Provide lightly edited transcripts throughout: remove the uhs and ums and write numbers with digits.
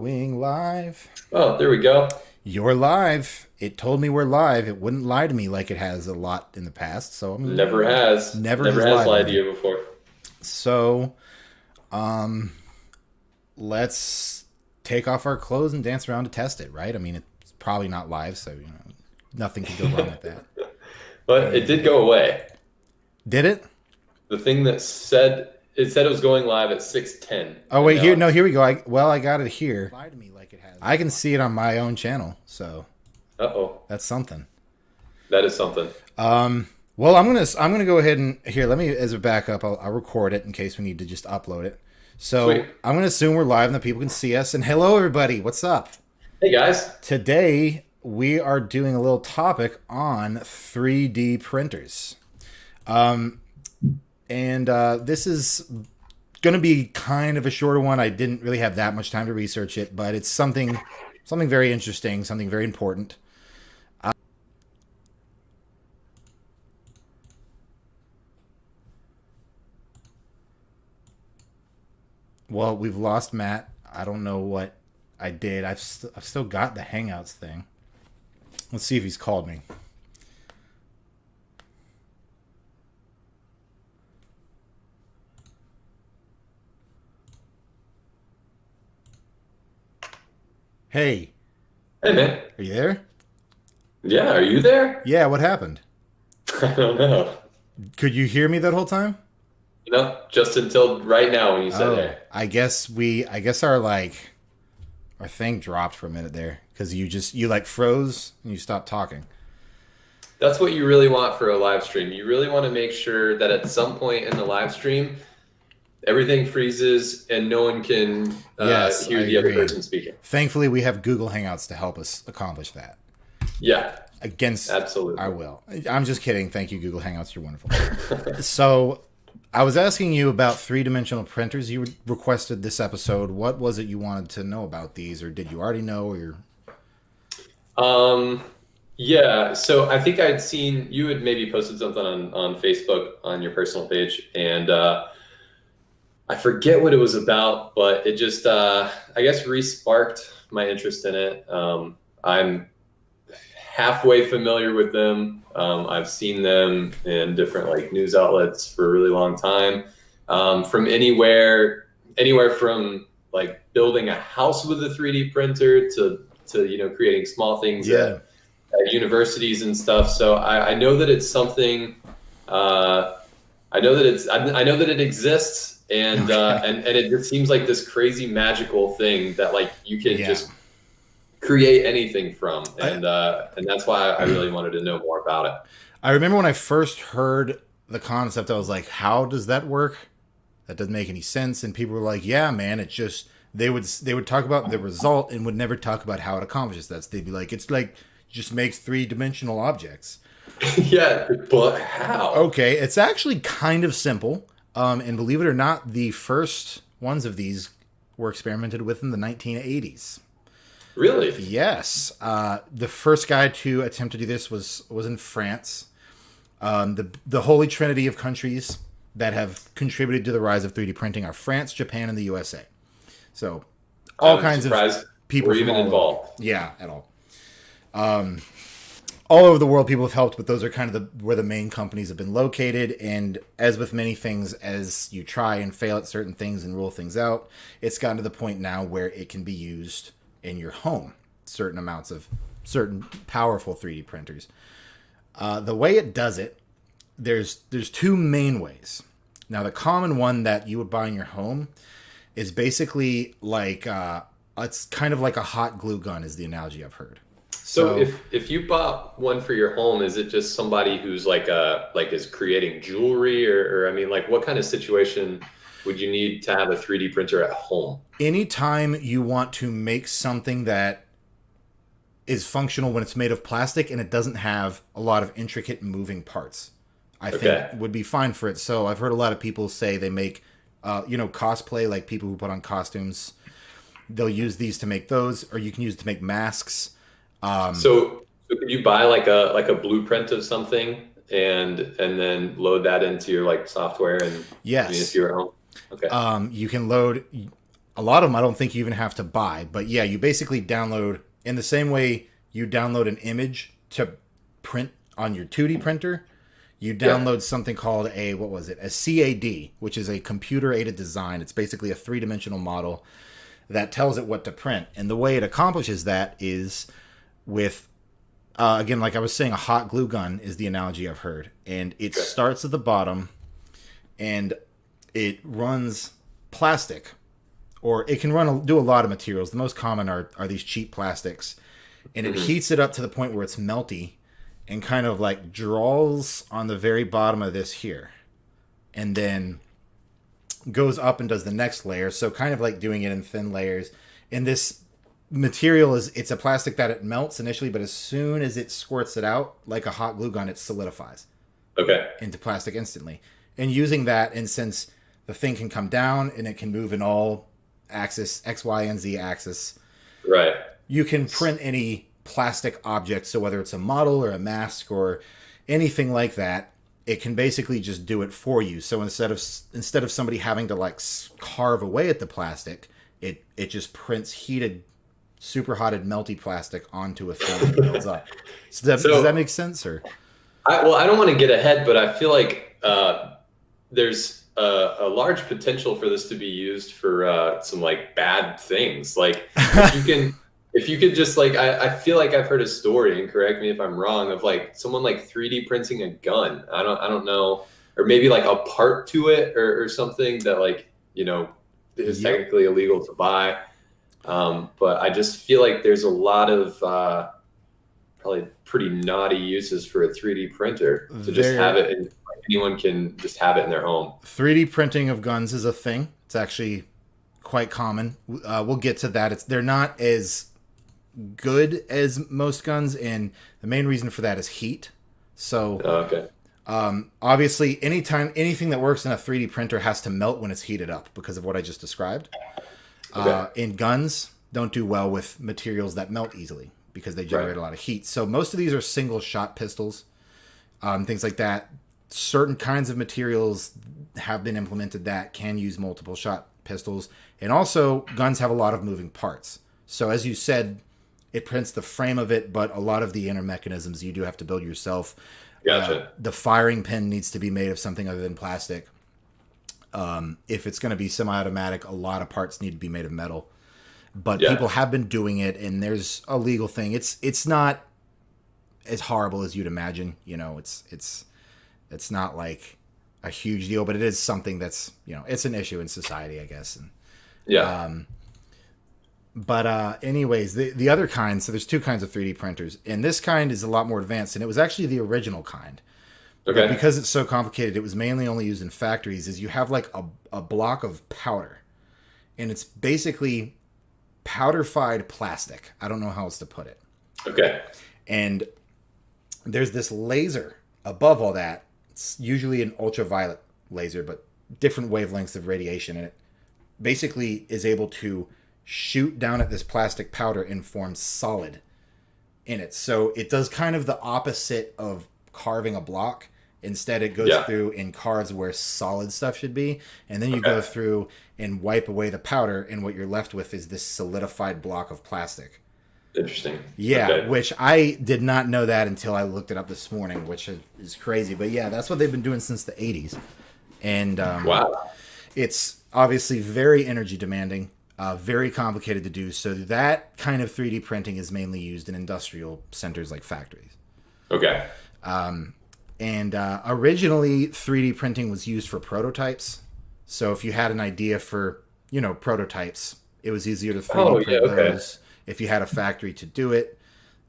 Wing live. Oh, there we go. You're live. It told me we're live. It wouldn't lie to me like it has a lot in the past. So I Never mean, has. never Never has has lied to lied to me. you before. So let's take off our clothes and dance around to test it, right? I mean, it's probably not live, so nothing could go wrong with that. But it did And go away. did it? The thing that said it was going live at 6:10, Oh and wait, now here. No, it's here we go. I got it here. Lie to me like it has. I can see it on my own channel, so uh-oh. that's something. That is something. Well, I'm gonna go ahead and here. Let me as a backup. I'll record it in case we need to just upload it. So Sweet. I'm gonna assume we're live and that people can see us. And hello, everybody. What's up? Hey guys. Today we are doing a little topic on 3D printers, and this is gonna be kind of a shorter one. I didn't really have that much time to research it, but it's something very interesting, something very important. Well, we've lost Matt. I don't know what I did. I've still got the Hangouts thing. Let's see if he's called me. Hey, Hey man. are you there? Yeah, are you there? Yeah, what happened? I don't know. Could you hear me that whole time? Just until right now when you said Oh, hey. I guess our thing dropped for a minute there because you like froze and you stopped talking. That's what you really want for a live stream. You really want to make sure that at some point in the live stream, everything freezes and no one can Yes, I hear the other agree. person speaking. Thankfully, we have Google Hangouts to help us accomplish that. Yeah, Against our absolutely. will. I'm just kidding. Thank you, Google Hangouts. You're wonderful. So, I was asking you about three-dimensional printers. You requested this episode. What was it you wanted to know about these, or did you already know? Or Um, yeah, so I think I'd seen you had maybe posted something on Facebook on your personal page, and I forget what it was about, but it just I guess re-sparked my interest in it. I'm halfway familiar with them. I've seen them in different like news outlets for a really long time. From anywhere from like building a house with a 3D printer to creating small things yeah, at universities and stuff. So I know that it's something. I know that it exists, and okay, and it just seems like this crazy magical thing that like you can yeah. just create anything from, I and that's why I really wanted to know more about it. I remember when I first heard the concept, I was like, "How does that work? That doesn't make any sense." And people were like, "Yeah, man, it's just." They would talk about the result and would never talk about how it accomplishes that. So they'd be like, "It's like just makes three-dimensional objects." Yeah, but how? Okay, it's actually kind of simple. And believe it or not, the first ones of these were experimented with in the 1980s. Really? Yes, the first guy to attempt to do this was in France. The holy trinity of countries that have contributed to the rise of 3D printing are France, Japan, and the USA. So, all I'm kinds of surprised people we're from even all over. involved. Yeah, at all over the world people have helped, but those are kind of where the main companies have been located. And as with many things, as you try and fail at certain things and rule things out, it's gotten to the point now where it can be used in your home. Certain amounts of certain powerful 3D printers. The way it does it, there's two main ways. Now, the common one that you would buy in your home is basically like it's kind of like a hot glue gun, is the analogy I've heard. So So if you bought one for your home, is it just somebody who's like is creating jewelry, or I mean, like what kind of situation would you need to have a 3D printer at home? anytime you want to make something that is functional when it's made of plastic and it doesn't have a lot of intricate moving parts, I think Okay. would be fine for it. So I've heard a lot of people say they make, cosplay, like people who put on costumes. They'll use these to make those, or you can use it to make masks. So could you buy like a blueprint of something and then load that into your like software and I mean if Yes, you're at home? Okay. you can load A lot of them I don't think you even have to buy, but yeah, you basically download in the same way you download an image to print on your 2D printer. You Yeah. download something called a, what was it? A CAD, which is a computer aided design. It's basically a three-dimensional model that tells it what to print. And the way it accomplishes that is with, again, like I was saying, a hot glue gun is the analogy I've heard. And it Okay. starts at the bottom and it runs plastic, or it can do a lot of materials. The most common are these cheap plastics. And it heats it up to the point where it's melty and kind of like draws on the very bottom of this here. And then goes up and does the next layer. So kind of like doing it in thin layers. And this material it's a plastic that it melts initially, but as soon as it squirts it out, like a hot glue gun, it solidifies Okay. into plastic instantly. And using that, and since the thing can come down and it can move in all axis, X, Y, and Z axis, Right. you can print any plastic object. So whether it's a model or a mask or anything like that, it can basically just do it for you. So instead of somebody having to like carve away at the plastic, it just prints heated, super hotted, melty plastic onto a film that builds up. So does that make sense? Or I don't want to get ahead, but I feel like there's a large potential for this to be used for some like bad things. Like if you could just like, I feel like I've heard a story, and correct me if I'm wrong, of like someone like 3D printing a gun. I don't know, or maybe like a part to it or something that like, is Yep. technically illegal to buy. But I just feel like there's a lot of probably pretty naughty uses for a 3D printer to just have it, and like, anyone can just have it in their home. 3D printing of guns is a thing. It's actually quite common. We'll get to that. They're not as good as most guns, and the main reason for that is heat. So Okay. obviously, anything that works in a 3D printer has to melt when it's heated up because of what I just described. Okay. And guns don't do well with materials that melt easily because they generate a lot of heat. So most of these are single shot pistols, things like that. Certain kinds of materials have been implemented that can use multiple shot pistols. And also, guns have a lot of moving parts. So as you said, it prints the frame of it, but a lot of the inner mechanisms you do have to build yourself. Gotcha. The firing pin needs to be made of something other than plastic. If it's going to be semi-automatic, a lot of parts need to be made of metal. But people have been doing it, and there's a legal thing. It's not as horrible as you'd imagine. It's not like a huge deal, but it is something that's it's an issue in society, I guess. And Yeah. But anyways, the other kind, so there's two kinds of 3D printers, and this kind is a lot more advanced, and it was actually the original kind. Okay. But because it's so complicated, it was mainly only used in factories, is you have like a block of powder, and it's basically powder-fied plastic. I don't know how else to put it. Okay. And there's this laser above all that. It's usually an ultraviolet laser, but different wavelengths of radiation, and it basically is able to shoot down at this plastic powder and form solid in it. So it does kind of the opposite of carving a block. Instead, it goes through and carves where solid stuff should be, and then you go through and wipe away the powder, and what you're left with is this solidified block of plastic. Interesting. Yeah, Okay. which I did not know that until I looked it up this morning, which is crazy. But yeah, that's what they've been doing since the 80s. And Wow. it's obviously very energy demanding, very complicated to do. So that kind of 3D printing is mainly used in industrial centers like factories. Okay. And originally, 3D printing was used for prototypes. So if you had an idea for, prototypes, it was easier to 3D print those. If you had a factory to do it,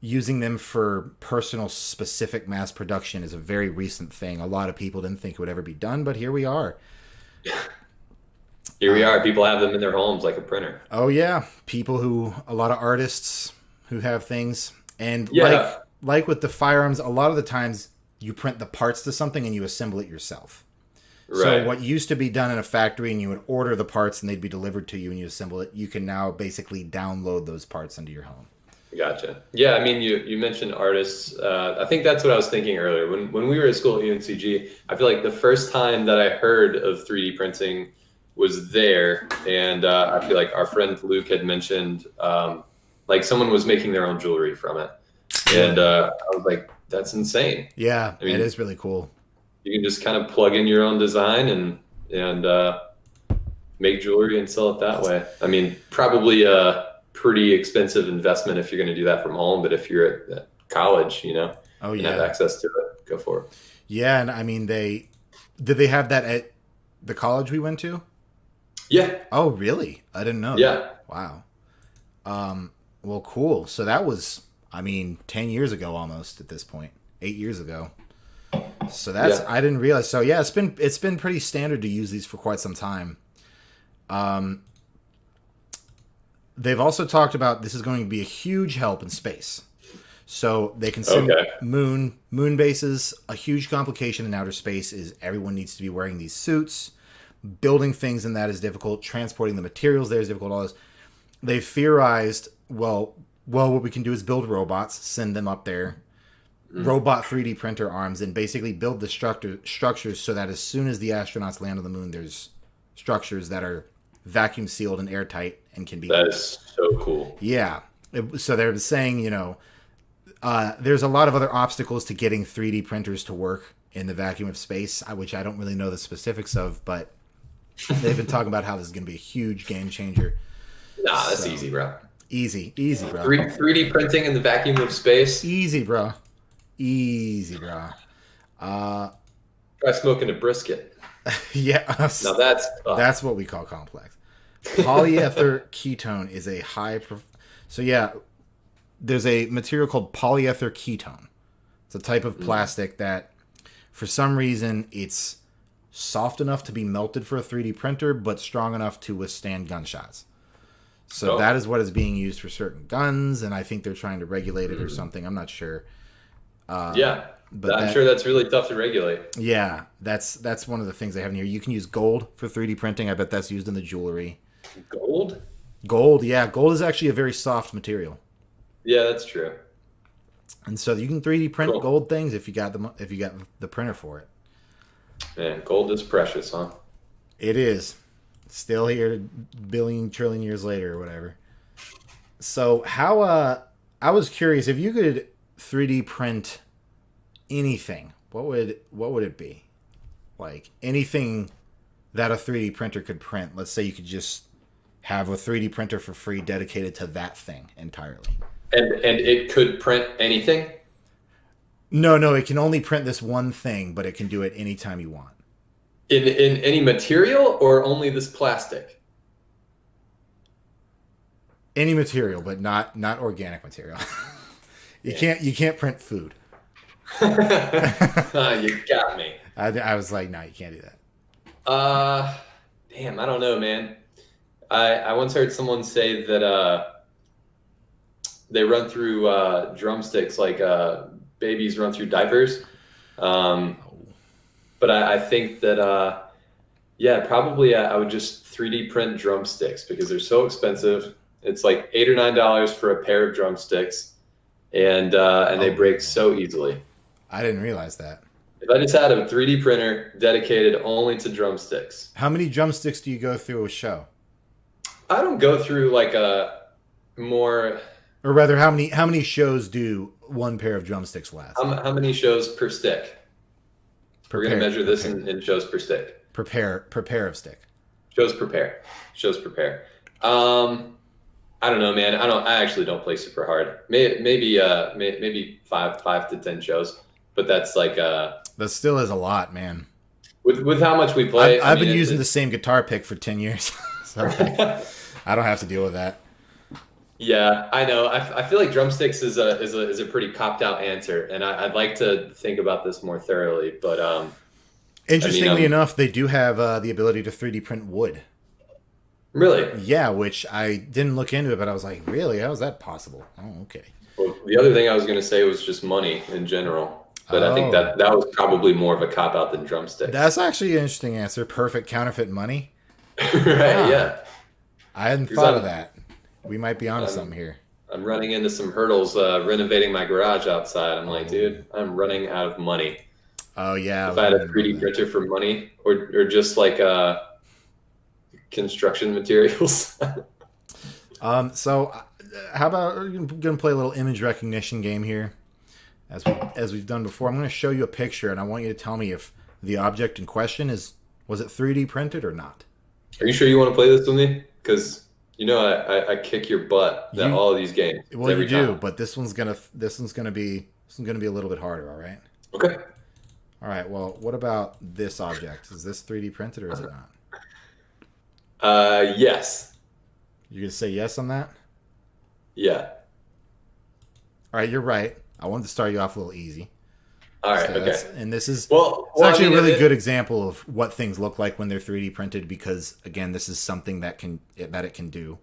using them for personal specific mass production is a very recent thing. A lot of people didn't think it would ever be done, but here we are. Here we are. People have them in their homes like a printer. Oh yeah, a lot of artists who have things, and Yeah. like with the firearms, a lot of the times you print the parts to something and you assemble it yourself. Right. So what used to be done in a factory and you would order the parts and they'd be delivered to you and you assemble it, you can now basically download those parts into your home. Gotcha. Yeah, I mean, you mentioned artists. I think that's what I was thinking earlier. When we were at school at UNCG, I feel like the first time that I heard of 3D printing was there, and I feel like our friend Luke had mentioned like someone was making their own jewelry from it, and I was like, that's insane. Yeah, I mean, it is really cool. you can just kind of plug in your own design and make jewelry and sell it that way. I mean, probably a pretty expensive investment if you're going to do that from home, but if you're at college, Oh and have yeah, access to it, go for it. yeah, and I mean did they have that at the college we went to? Yeah, Oh really? I didn't know. yeah, That. Wow. Well, cool. So that was, I mean, 10 years ago almost at this point. 8 years ago. So that's yeah. I didn't realize. So yeah, it's been pretty standard to use these for quite some time. They've also talked about this is going to be a huge help in space. So they can send Okay. moon bases. A huge complication in outer space is everyone needs to be wearing these suits. Building things in that is difficult. Transporting the materials there is difficult. All this. They've theorized, what we can do is build robots, send them up there, robot 3D printer arms, and basically build the structures so that as soon as the astronauts land on the moon, there's structures that are vacuum sealed and airtight and can be. That is so cool. Yeah. So they're saying, there's a lot of other obstacles to getting 3D printers to work in the vacuum of space, which I don't really know the specifics of, but they've been talking about how this is going to be a huge game changer. Nah, that's So, easy, bro. Easy, bro. 3D printing in the vacuum of space. Easy, bro. Easy, bro. Try smoking a brisket. Yeah, Now that's what we call complex. Polyether ketone is a so yeah, there's a material called polyether ketone. It's a type of plastic that, for some reason, it's soft enough to be melted for a 3D printer, but strong enough to withstand gunshots. So that is what is being used for certain guns, and I think they're trying to regulate it or something. I'm not sure. yeah, But I'm sure that's really tough to regulate. yeah, that's one of the things they have in here. You can use gold for 3D printing. I bet that's used in the jewelry. Gold? Gold, yeah, gold is actually a very soft material, Yeah, that's true. and so you can 3D print Cool. gold things if you got the printer for it. Man, gold is precious, huh? It is still here, billion trillion years later or whatever. So how I was curious if you could 3D print anything, what would it be? Like anything that a 3D printer could print. Let's say you could just have a 3D printer for free dedicated to that thing entirely. And it could print anything? No, it can only print this one thing, but it can do it anytime you want. In any material or only this plastic? Any material, but not organic material. You can't print food. You got me. I was like, no, you can't do that. Damn, I don't know, man. I once heard someone say that they run through drumsticks like babies run through diapers. But I think that yeah, probably I would just 3D print drumsticks because they're so expensive. It's like $8 or $9 for a pair of drumsticks, and they break so easily. I didn't realize that. If I just had a 3D printer dedicated only to drumsticks, How many drumsticks do you go through a show? I don't go through like a more. Or rather, how many shows do one pair of drumsticks last? How many shows per stick? We're going to measure this in shows per stick. Prepare of stick. Shows per pair. I don't know, man. I actually don't play super hard. Maybe five to 10 shows, but that's like That still is a lot, man. with how much we play. I've been using the same guitar pick for 10 years, so I don't have to deal with that. Yeah, I know. I feel like drumsticks is a pretty copped out answer, and I'd like to think about this more thoroughly. But Interestingly enough, they do have the ability to 3D print wood. really, Yeah, which I didn't look into it, but I was like, really? How is that possible? Oh, okay. well, the other thing I was going to say was just money in general. But I think that was probably more of a cop out than drumsticks. That's actually an interesting answer. Perfect counterfeit money. Right? Yeah. I hadn't thought of that. We might be onto something here. I'm running into some hurdles renovating my garage outside. I'm like, dude, I'm running out of money. Oh, yeah. If I had a 3D printer for money, or just like construction materials. So how about we're gonna play a little image recognition game here, as we've done before. I'm gonna show you a picture, and I want you to tell me if the object in question was it 3D printed or not. Are you sure you want to play this with me? Because I kick your butt at You all of these games well every you do, time. but this one's gonna be a little bit harder. All right. Okay. All right. Well, what about this object? Is this 3D printed or is it not? Yes. You gonna say yes on that? Yeah. All right, you're right. I wanted to start you off a little easy. All right. So Okay. and this is Well, actually I mean, a really good example of what things look like when they're 3D printed because again, this is something that it can do.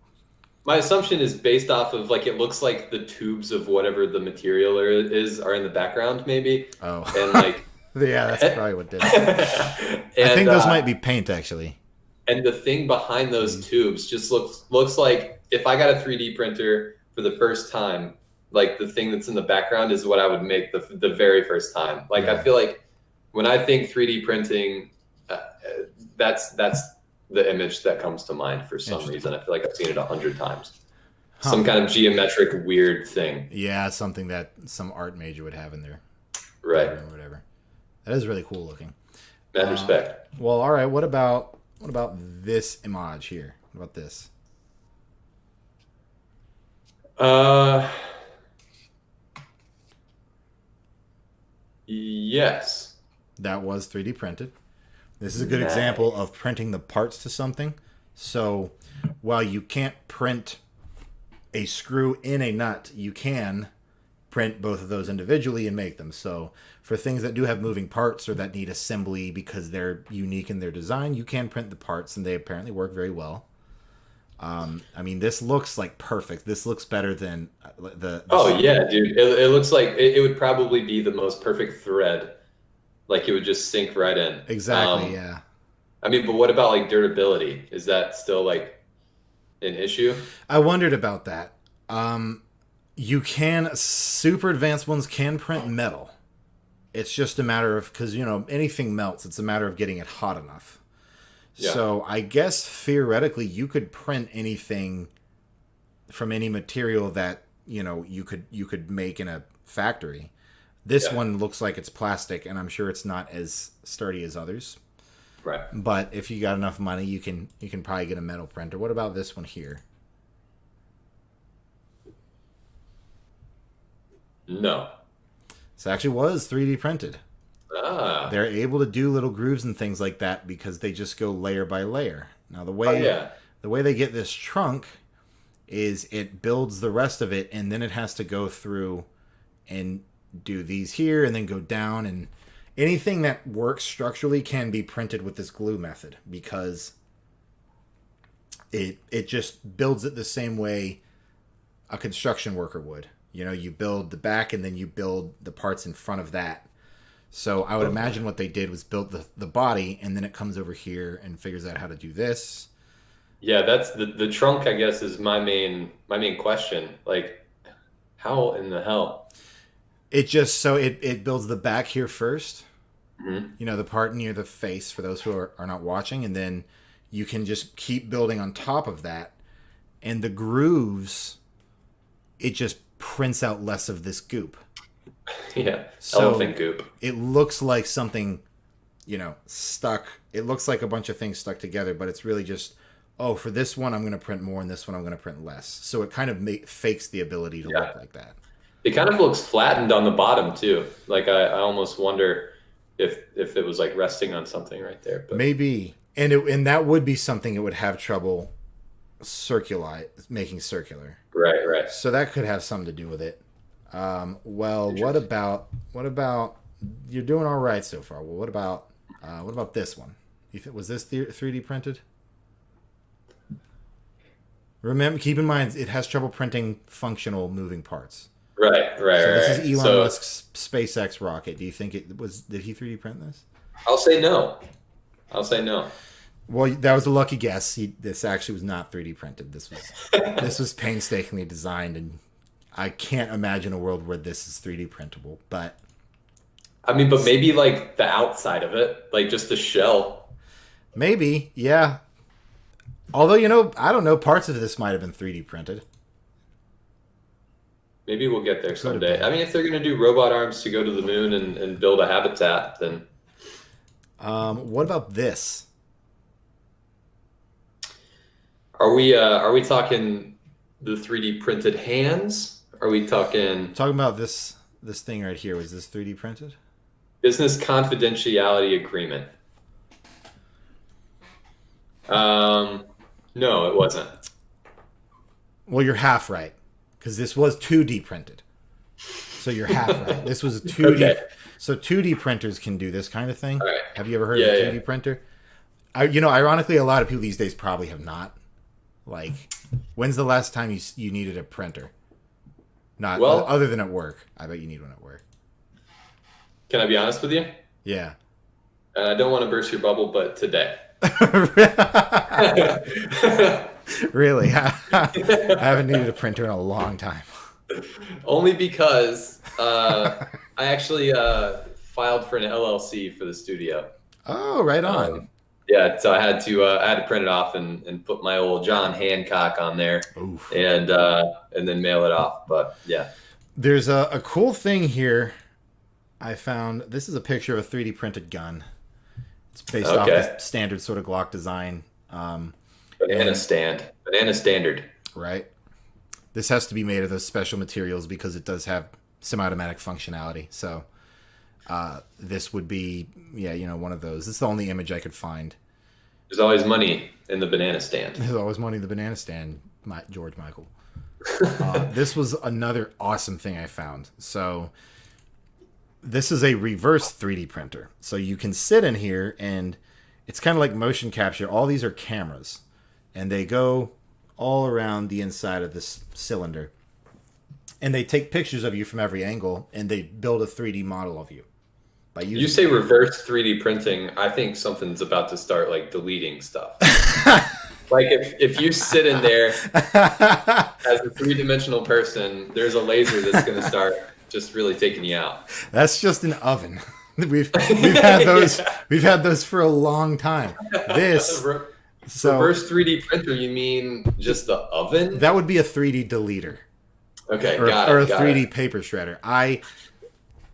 my assumption is based off of like it looks like the tubes of whatever the material are in the background, maybe, Oh, and like yeah, that's probably what did it. and, I think those might be paint actually. and the thing behind those tubes just looks like if I got a 3D printer for the first time, like the thing that's in the background is what I would make the very first time. Like Yeah. I feel like when I think 3D printing, that's the image that comes to mind for some reason. I feel like I've seen it 100 times. Huh. Some kind of geometric weird thing. Yeah, something that some art major would have in their Right. bedroom or whatever. That is really cool looking. Mad respect. Well, all right. What about this image here? What about this? Yes. That was 3D printed. This is a good Nice. example of printing the parts to something. So while you can't print a screw in a nut, you can print both of those individually and make them. So for things that do have moving parts or that need assembly because they're unique in their design, you can print the parts and they apparently work very well. I mean, this looks like perfect. This looks better than the Oh yeah, dude. It looks like it would probably be the most perfect thread. Like it would just sink right in. Exactly, yeah. I mean, but what about like durability? Is that still like an issue? I wondered about that. You can super advanced ones can print metal. It's just a matter of because anything melts. It's a matter of getting it hot enough. Yeah. So I guess theoretically you could print anything from any material that you could make in a factory. This Yeah. one looks like it's plastic, and I'm sure it's not as sturdy as others. Right. But if you got enough money, you can probably get a metal printer. What about this one here? No. This actually was 3D printed. Ah. They're able to do little grooves and things like that because they just go layer by layer. Now the way Yeah. the way they get this trunk is it builds the rest of it and then it has to go through and do these here and then go down, and anything that works structurally can be printed with this glue method because it just builds it the same way a construction worker would. You build the back and then you build the parts in front of that. So I would imagine what they did was build the body and then it comes over here and figures out how to do this. Yeah, that's the trunk, I guess, is my main question. Like, how in the hell? It just it builds the back here first. Mhm. The part near the face for those who are not watching, and then you can just keep building on top of that. And the grooves, it just prints out less of this goop. Yeah. So Elephant goop. it looks like something, stuck. It looks like a bunch of things stuck together, but it's really just, for this one I'm going to print more, and this one I'm going to print less. So it kind of fakes the ability to look like that. It kind of looks flattened on the bottom too. Like I almost wonder if it was like resting on something right there. But Maybe, and that would be something it would have trouble making circular. right. So that could have something to do with it. Well, what about you're doing all right so far. Well, what about this one? Was this 3D printed? Remember, keep in mind it has trouble printing functional moving parts. Right. So this is Elon So Musk's SpaceX rocket. Do you think did he 3D print this? I'll say no. Well, that was a lucky guess. This actually was not 3D printed. This was painstakingly designed, and I can't imagine a world where this is 3D printable. But I mean, but maybe like the outside of it, like just the shell. maybe, yeah. Although, you know, I don't know, parts of this might have been 3D printed. Maybe we'll get there Could have someday. been. I mean, if they're going to do robot arms to go to the moon and build a habitat, then What about this? are we talking the 3D printed hands? Are we talking Talking about this thing right here. Was this 3D printed? business confidentiality agreement? No, it wasn't. Well, you're half right, because this was 2D printed. So you're half right. This was a 2D. Okay. So 2D printers can do this kind of thing. All right. Have you ever heard Yeah, of a yeah. 2D printer? You know, ironically, a lot of people these days probably have not. Like, when's the last time you needed a printer? Not Well- other than at work. I bet you need one at work. Can I be honest with you? Yeah. And I don't want to burst your bubble, but today. Really? I haven't needed a printer in a long time. Only because I actually filed for an LLC for the studio. Oh, right on. Yeah, so I had to print it off and put my old John Hancock on there, Oof. and then mail it off. But yeah, There's a cool thing here I found. This is a picture of a 3D printed gun. It's based off Okay. the standard sort of Glock design. banana standard. Right? This has to be made of those special materials because it does have semi-automatic functionality. So this would be, yeah, you know, one of those. This is the only image I could find. There's always money in the banana stand. There's always money in the banana stand, George Michael. This was another awesome thing I found. So this is a reverse 3D printer. So you can sit in here and it's kind of like motion capture. All these are cameras and they go all around the inside of this cylinder. And they take pictures of you from every angle and they build a 3D model of you. By using You say reverse 3D printing, I think something's about to start like deleting stuff. Like if you sit in there as a three-dimensional person, there's a laser that's going to start just really taking you out. That's just an oven. We've had those we've had those for a long time. This so Reverse 3D printer, you mean just the oven? that would be a 3D deleter Okay, or, got it. or a got 3D it. paper shredder.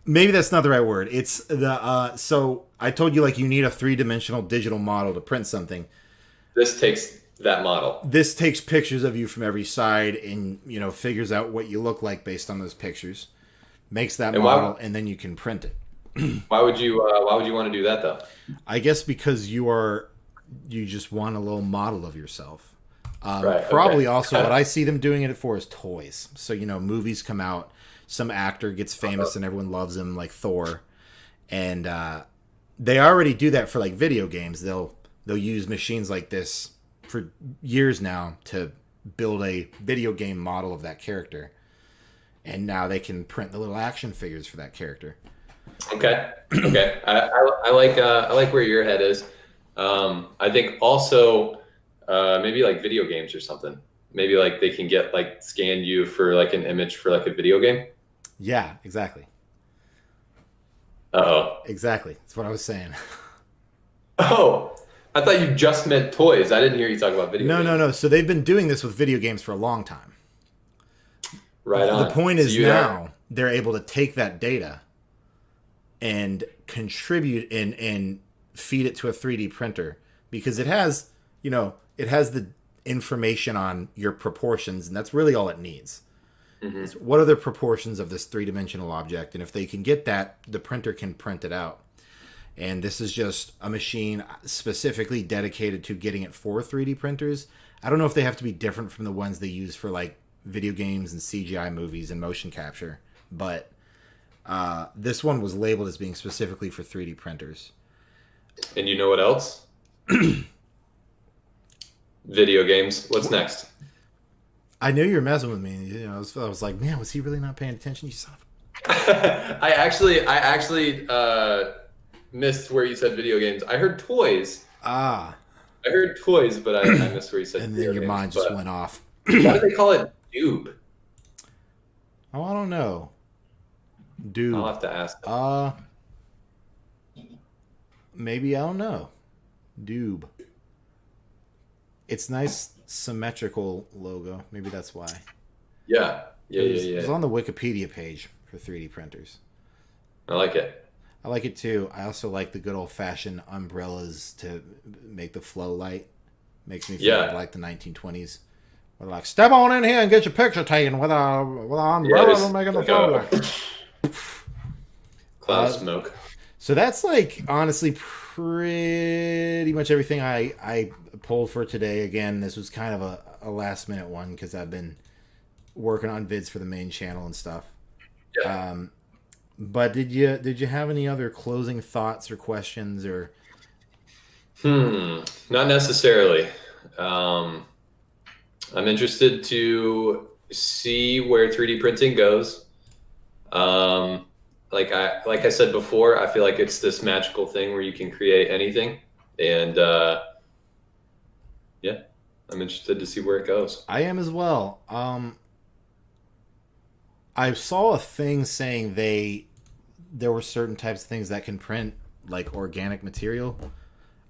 Maybe that's not the right word. It's the so I told you like you need a 3-dimensional digital model to print something. This takes that model. This takes pictures of you from every side and, you know, figures out what you look like based on those pictures. Makes that And why- model and then you can print it. Why would you want to do that though? I guess because you just want a little model of yourself. Right, Probably okay. also what I see them doing it for is toys. So, you know, movies come out, some actor gets famous and everyone loves him, like Thor. And they already do that for like video games. They'll use machines like this for years now to build a video game model of that character. And now they can print the little action figures for that character. Okay. Okay. I like where your head is. I think also maybe like video games or something. Maybe like they can get like scan you for like an image for like a video game. Yeah, exactly. Uh-oh. Exactly. That's what I was saying. Oh, I thought you just meant toys. I didn't hear you talk about video games. No. So they've been doing this with video games for a long time. Right on. The point So is you now they're able to take that data and contribute and feed it to a 3D printer because it has, you know, it has the information on your proportions and that's really all it needs. Is what are the proportions of this 3-dimensional object? And if they can get that, the printer can print it out. And this is just a machine specifically dedicated to getting it for 3D printers. I don't know if they have to be different from the ones they use for like video games and CGI movies and motion capture, but this one was labeled as being specifically for 3D printers. And you know what else? Video games. What's next? I knew you were messing with me. You know, I was like, man, was he really not paying attention? You son of a... I actually missed where you said video games. I heard toys. Ah, I heard toys, but I missed where you said and video then your games, mind just but went off. why do they call it Doob? Oh, I don't know. Dude. I'll have to ask. Maybe, I don't know. Doob. It's nice symmetrical logo. Maybe that's why. Yeah, yeah, It was yeah. on the Wikipedia page for 3D printers. I like it. I like it too. I also like the good old fashioned umbrellas to make the flow light. Makes me feel Yeah, like the 1920s. We're like, step on in here and get your picture taken with a yeah. umbrella There's making the like flow a light. cloud of Uh, smoke. so that's like honestly pretty much everything I pulled for today. Again, this was kind of a last minute one because I've been working on vids for the main channel and stuff. Yeah. But did you have any other closing thoughts or questions or Not necessarily. Um, I'm interested to see where 3D printing goes. Um, like I said before, I feel like it's this magical thing where you can create anything, and yeah, I'm interested to see where it goes. I am as well. I saw a thing saying there were certain types of things that can print like organic material.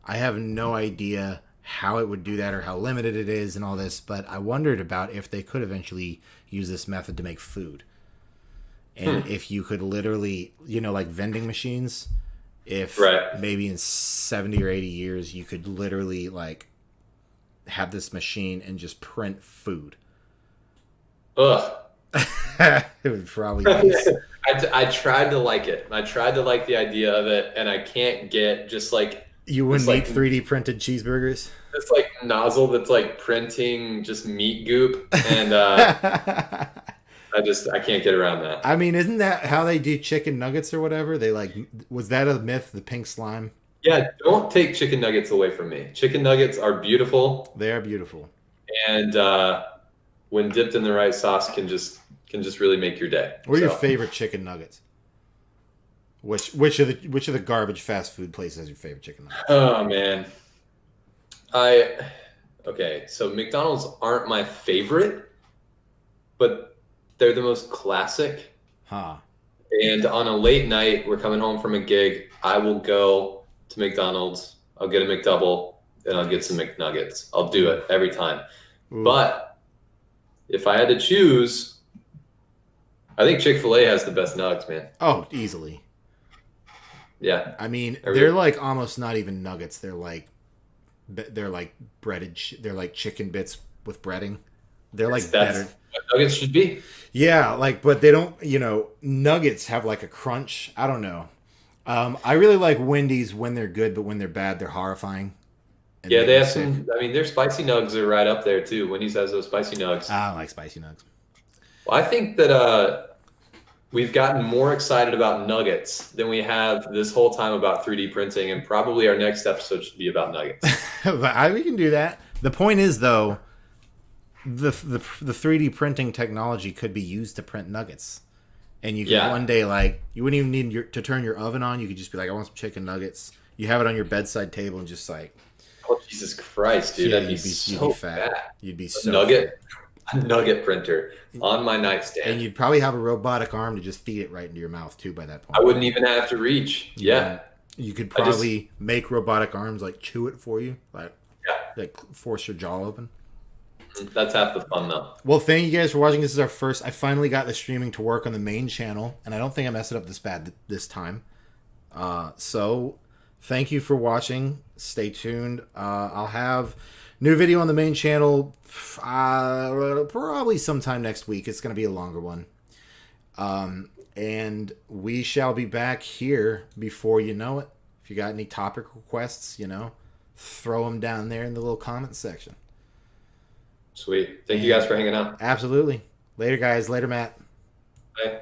I have no idea how it would do that or how limited it is and all this, but I wondered about if they could eventually use this method to make food. And if you could literally, like vending machines, if Right. maybe in 70 or 80 years you could literally like have this machine and just print food. Ugh. It would probably be. I tried to like it. I tried to like the idea of it, and I can't get just like You wouldn't this like eat 3D printed cheeseburgers? this like nozzle that's like printing just meat goop, and I can't get around that. I mean, isn't that how they do chicken nuggets or whatever? They like, was that a myth, the pink slime? Yeah, don't take chicken nuggets away from me. Chicken nuggets are beautiful, They are beautiful. and when dipped in the right sauce, can just really make your day. What are your So, favorite chicken nuggets? Which of the garbage fast food places has your favorite chicken nuggets? oh man, I okay. So McDonald's aren't my favorite, but they're the most classic. Huh. And on a late night, we're coming home from a gig. I will go to McDonald's. I'll get a McDouble and I'll get some McNuggets. I'll do it every time. Ooh. But if I had to choose, I think Chick-fil-A has the best nugs, man. Oh, easily. Yeah. I mean, Every- they're like almost not even nuggets. They're like breaded. They're like chicken bits with breading. They're like That's better. what nuggets should be. Yeah, like, but they don't. Nuggets have like a crunch. I don't know. I really like Wendy's when they're good, but when they're bad, they're horrifying. And Yeah, make they me have sick. some. I mean, their spicy nugs are right up there too. Wendy's has those spicy nugs. I don't like spicy nugs. Well, I think that we've gotten more excited about nuggets than we have this whole time about 3D printing, and probably our next episode should be about nuggets. But we can do that. The point is, though, the 3D printing technology could be used to print nuggets, and you could Yeah. one day like you wouldn't even need to turn your oven on. You could just be like, I want some chicken nuggets. You have it on your bedside table and just like, Oh, Jesus Christ, dude, yeah, that'd be you'd be so fat. bad. You'd be A so nugget, fat. a nugget printer on my And nightstand. you'd probably have a robotic arm to just feed it right into your mouth too. By that point, I wouldn't even have to reach. Yeah, You could I just- probably make robotic arms like chew it for you, yeah, like force your jaw open. that's half the fun though. Well, thank you guys for watching. This is our first. I finally got the streaming to work on the main channel, and I don't think I messed it up this bad this time. So, thank you for watching. Stay tuned. I'll have new video on the main channel probably sometime next week. It's going to be a longer one. And we shall be back here before you know it. If you got any topic requests, throw them down there in the little comment section. Sweet. Thank you guys for hanging out. Absolutely. Later, guys. Later, Matt. Bye.